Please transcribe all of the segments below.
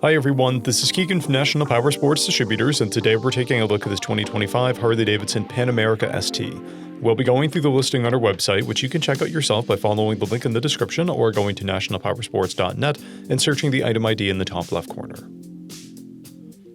Hi everyone, this is Keegan from National Powersports Distributors, and today we're taking a look at this 2025 Harley-Davidson Pan America ST. We'll be going through the listing on our website, which you can check out yourself by following the link in the description or going to nationalpowersports.net and searching the item ID in the top left corner.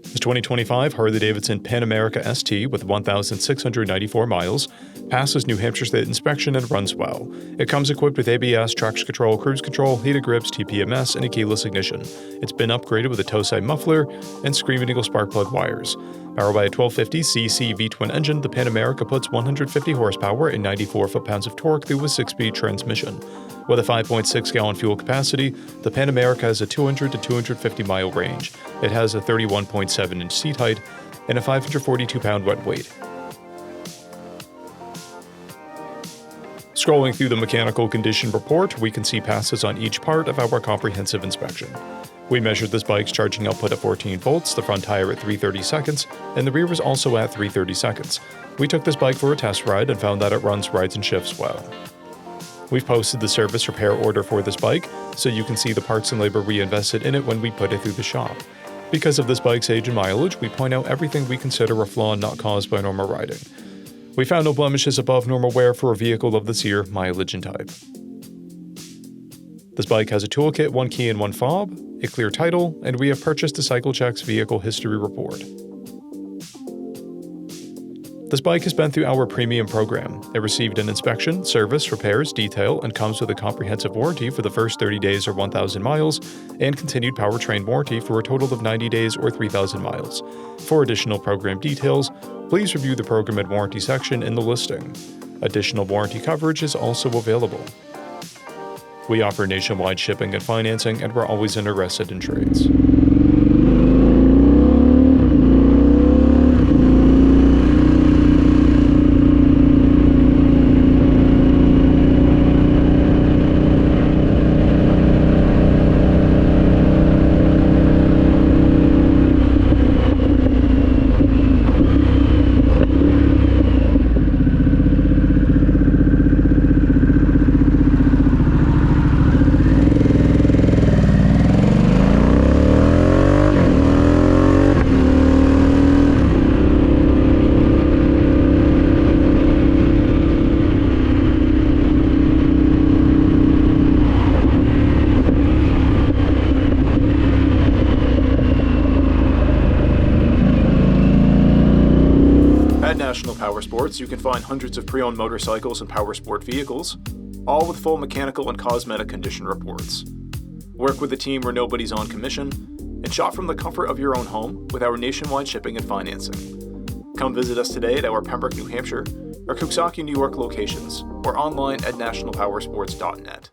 This 2025 Harley-Davidson Pan America ST with 1,694 miles passes New Hampshire State inspection and runs well. It comes equipped with ABS, traction control, cruise control, heated grips, TPMS, and a keyless ignition. It's been upgraded with a tow-side muffler and Screaming Eagle spark plug wires. Powered by a 1250cc V-twin engine, the Pan America puts 150 horsepower and 94 foot-pounds of torque through a 6-speed transmission. With a 5.6-gallon fuel capacity, the Pan America has a 200 to 250-mile range. It has a 31.7-inch seat height and a 542-pound wet weight. Scrolling through the mechanical condition report, we can see passes on each part of our comprehensive inspection. We measured this bike's charging output at 14 volts, the front tire at 330 seconds, and the rear was also at 330 seconds. We took this bike for a test ride and found that it runs, rides, and shifts well. We've posted the service repair order for this bike, so you can see the parts and labor we invested in it when we put it through the shop. Because of this bike's age and mileage, we point out everything we consider a flaw not caused by normal riding. We found no blemishes above normal wear for a vehicle of this year, mileage, and type. This bike has a toolkit, 1 key and 1 fob, a clear title, and we have purchased a CycleCheck's vehicle history report. This bike has been through our premium program. It received an inspection, service, repairs, detail, and comes with a comprehensive warranty for the first 30 days or 1,000 miles, and continued powertrain warranty for a total of 90 days or 3,000 miles. For additional program details, please review the program and warranty section in the listing. Additional warranty coverage is also available. We offer nationwide shipping and financing, and we're always interested in trades. At National Powersports, you can find hundreds of pre-owned motorcycles and powersport vehicles, all with full mechanical and cosmetic condition reports. Work with a team where nobody's on commission, and shop from the comfort of your own home with our nationwide shipping and financing. Come visit us today at our Pembroke, New Hampshire, or Coxsackie, New York locations, or online at nationalpowersports.net.